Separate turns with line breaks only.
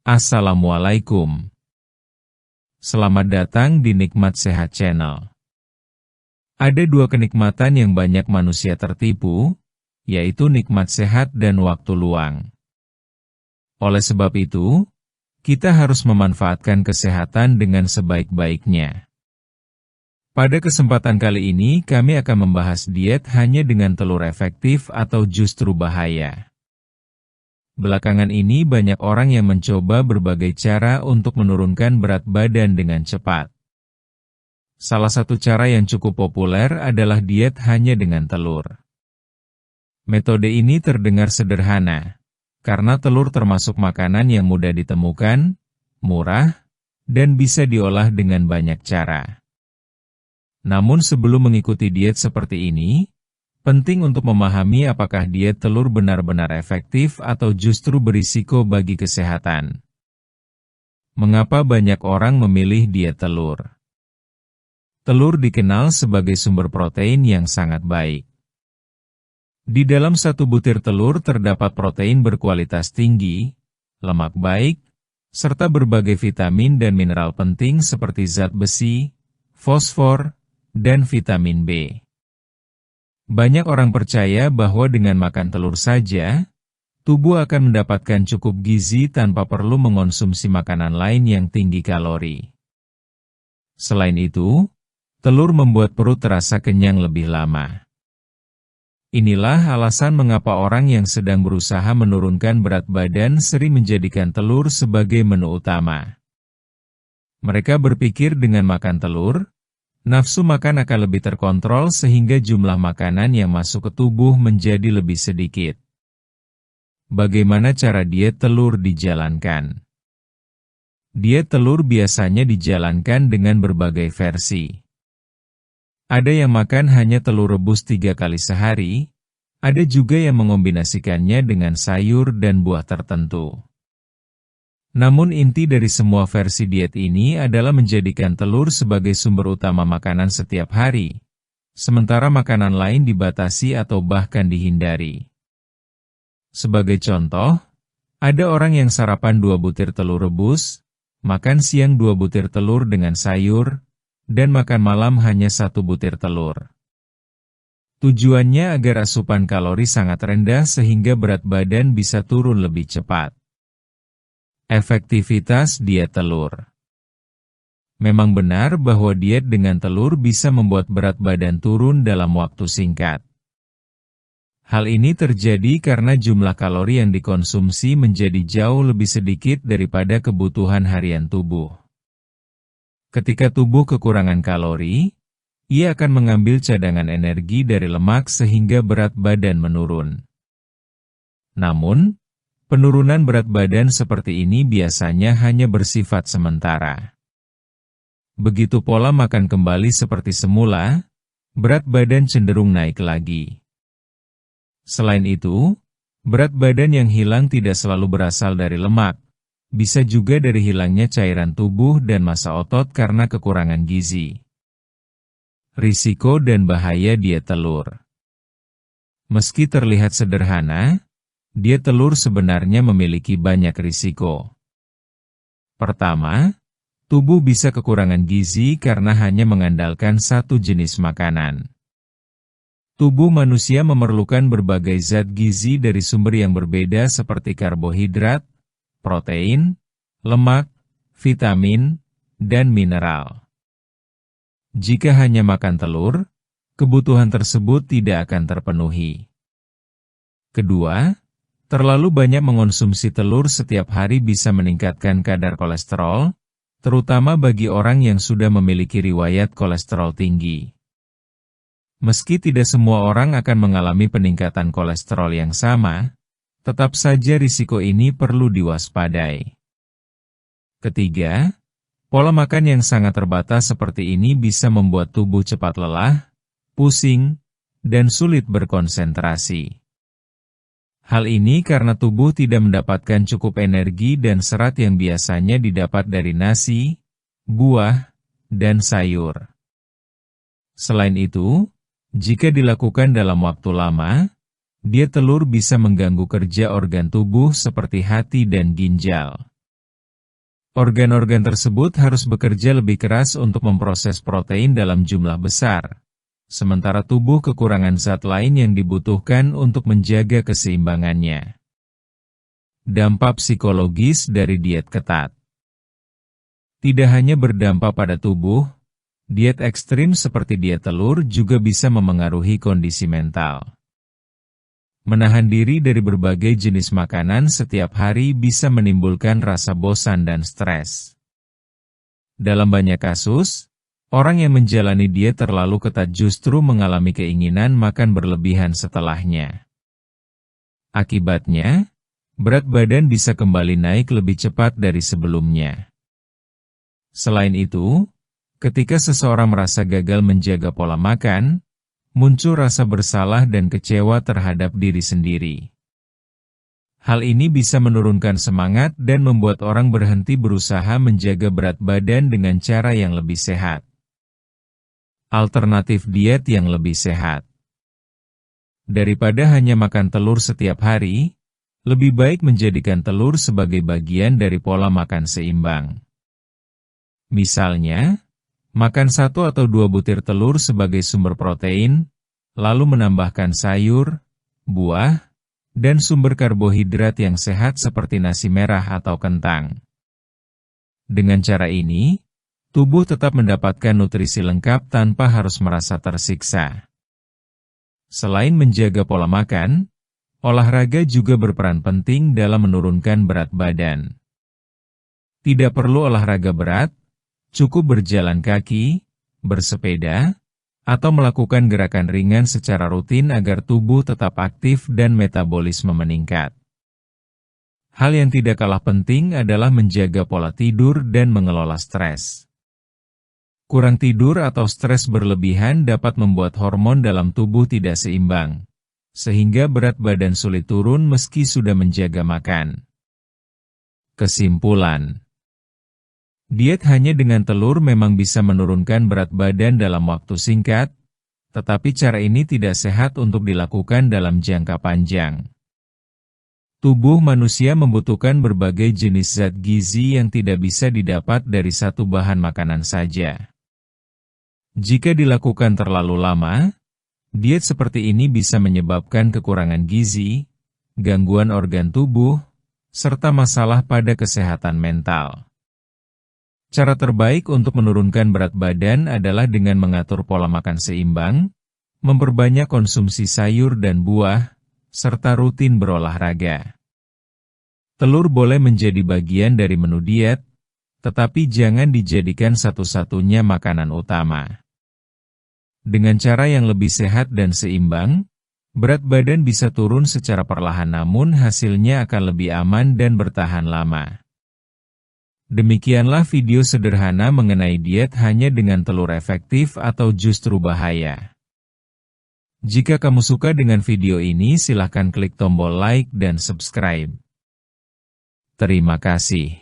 Assalamualaikum. Selamat datang di Nikmat Sehat Channel. Ada dua kenikmatan yang banyak manusia tertipu, yaitu nikmat sehat dan waktu luang. Oleh sebab itu, kita harus memanfaatkan kesehatan dengan sebaik-baiknya. Pada kesempatan kali ini, kami akan membahas diet hanya dengan telur efektif atau justru bahaya. Belakangan ini banyak orang yang mencoba berbagai cara untuk menurunkan berat badan dengan cepat. Salah satu cara yang cukup populer adalah diet hanya dengan telur. Metode ini terdengar sederhana, karena telur termasuk makanan yang mudah ditemukan, murah, dan bisa diolah dengan banyak cara. Namun sebelum mengikuti diet seperti ini, penting untuk memahami apakah diet telur benar-benar efektif atau justru berisiko bagi kesehatan. Mengapa banyak orang memilih diet telur? Telur dikenal sebagai sumber protein yang sangat baik. Di dalam satu butir telur terdapat protein berkualitas tinggi, lemak baik, serta berbagai vitamin dan mineral penting seperti zat besi, fosfor, dan vitamin B. Banyak orang percaya bahwa dengan makan telur saja, tubuh akan mendapatkan cukup gizi tanpa perlu mengonsumsi makanan lain yang tinggi kalori. Selain itu, telur membuat perut terasa kenyang lebih lama. Inilah alasan mengapa orang yang sedang berusaha menurunkan berat badan sering menjadikan telur sebagai menu utama. Mereka berpikir dengan makan telur, nafsu makan akan lebih terkontrol sehingga jumlah makanan yang masuk ke tubuh menjadi lebih sedikit. Bagaimana cara diet telur dijalankan? Diet telur biasanya dijalankan dengan berbagai versi. Ada yang makan hanya telur rebus 3 kali sehari, ada juga yang mengombinasikannya dengan sayur dan buah tertentu. Namun inti dari semua versi diet ini adalah menjadikan telur sebagai sumber utama makanan setiap hari, sementara makanan lain dibatasi atau bahkan dihindari. Sebagai contoh, ada orang yang sarapan 2 butir telur rebus, makan siang 2 butir telur dengan sayur, dan makan malam hanya 1 butir telur. Tujuannya agar asupan kalori sangat rendah sehingga berat badan bisa turun lebih cepat. Efektivitas diet telur. Memang benar bahwa diet dengan telur bisa membuat berat badan turun dalam waktu singkat. Hal ini terjadi karena jumlah kalori yang dikonsumsi menjadi jauh lebih sedikit daripada kebutuhan harian tubuh. Ketika tubuh kekurangan kalori, ia akan mengambil cadangan energi dari lemak sehingga berat badan menurun. Namun, penurunan berat badan seperti ini biasanya hanya bersifat sementara. Begitu pola makan kembali seperti semula, berat badan cenderung naik lagi. Selain itu, berat badan yang hilang tidak selalu berasal dari lemak, bisa juga dari hilangnya cairan tubuh dan massa otot karena kekurangan gizi. Risiko dan bahaya diet telur. Meski terlihat sederhana, diet telur sebenarnya memiliki banyak risiko. Pertama, tubuh bisa kekurangan gizi karena hanya mengandalkan satu jenis makanan. Tubuh manusia memerlukan berbagai zat gizi dari sumber yang berbeda seperti karbohidrat, protein, lemak, vitamin, dan mineral. Jika hanya makan telur, kebutuhan tersebut tidak akan terpenuhi. Kedua, terlalu banyak mengonsumsi telur setiap hari bisa meningkatkan kadar kolesterol, terutama bagi orang yang sudah memiliki riwayat kolesterol tinggi. Meski tidak semua orang akan mengalami peningkatan kolesterol yang sama, tetap saja risiko ini perlu diwaspadai. Ketiga, pola makan yang sangat terbatas seperti ini bisa membuat tubuh cepat lelah, pusing, dan sulit berkonsentrasi. Hal ini karena tubuh tidak mendapatkan cukup energi dan serat yang biasanya didapat dari nasi, buah, dan sayur. Selain itu, jika dilakukan dalam waktu lama, diet telur bisa mengganggu kerja organ tubuh seperti hati dan ginjal. Organ-organ tersebut harus bekerja lebih keras untuk memproses protein dalam jumlah besar, sementara tubuh kekurangan zat lain yang dibutuhkan untuk menjaga keseimbangannya. Dampak psikologis dari diet ketat. Tidak hanya berdampak pada tubuh, diet ekstrim seperti diet telur juga bisa memengaruhi kondisi mental. Menahan diri dari berbagai jenis makanan setiap hari bisa menimbulkan rasa bosan dan stres. Dalam banyak kasus, orang yang menjalani diet terlalu ketat justru mengalami keinginan makan berlebihan setelahnya. Akibatnya, berat badan bisa kembali naik lebih cepat dari sebelumnya. Selain itu, ketika seseorang merasa gagal menjaga pola makan, muncul rasa bersalah dan kecewa terhadap diri sendiri. Hal ini bisa menurunkan semangat dan membuat orang berhenti berusaha menjaga berat badan dengan cara yang lebih sehat. Alternatif diet yang lebih sehat. Daripada hanya makan telur setiap hari, lebih baik menjadikan telur sebagai bagian dari pola makan seimbang. Misalnya, makan 1 atau 2 butir telur sebagai sumber protein, lalu menambahkan sayur, buah, dan sumber karbohidrat yang sehat seperti nasi merah atau kentang. Dengan cara ini, tubuh tetap mendapatkan nutrisi lengkap tanpa harus merasa tersiksa. Selain menjaga pola makan, olahraga juga berperan penting dalam menurunkan berat badan. Tidak perlu olahraga berat, cukup berjalan kaki, bersepeda, atau melakukan gerakan ringan secara rutin agar tubuh tetap aktif dan metabolisme meningkat. Hal yang tidak kalah penting adalah menjaga pola tidur dan mengelola stres. Kurang tidur atau stres berlebihan dapat membuat hormon dalam tubuh tidak seimbang, sehingga berat badan sulit turun meski sudah menjaga makan. Kesimpulan: diet hanya dengan telur memang bisa menurunkan berat badan dalam waktu singkat, tetapi cara ini tidak sehat untuk dilakukan dalam jangka panjang. Tubuh manusia membutuhkan berbagai jenis zat gizi yang tidak bisa didapat dari satu bahan makanan saja. Jika dilakukan terlalu lama, diet seperti ini bisa menyebabkan kekurangan gizi, gangguan organ tubuh, serta masalah pada kesehatan mental. Cara terbaik untuk menurunkan berat badan adalah dengan mengatur pola makan seimbang, memperbanyak konsumsi sayur dan buah, serta rutin berolahraga. Telur boleh menjadi bagian dari menu diet, tetapi jangan dijadikan satu-satunya makanan utama. Dengan cara yang lebih sehat dan seimbang, berat badan bisa turun secara perlahan namun hasilnya akan lebih aman dan bertahan lama. Demikianlah video sederhana mengenai diet hanya dengan telur efektif atau justru bahaya. Jika kamu suka dengan video ini, silakan klik tombol like dan subscribe. Terima kasih.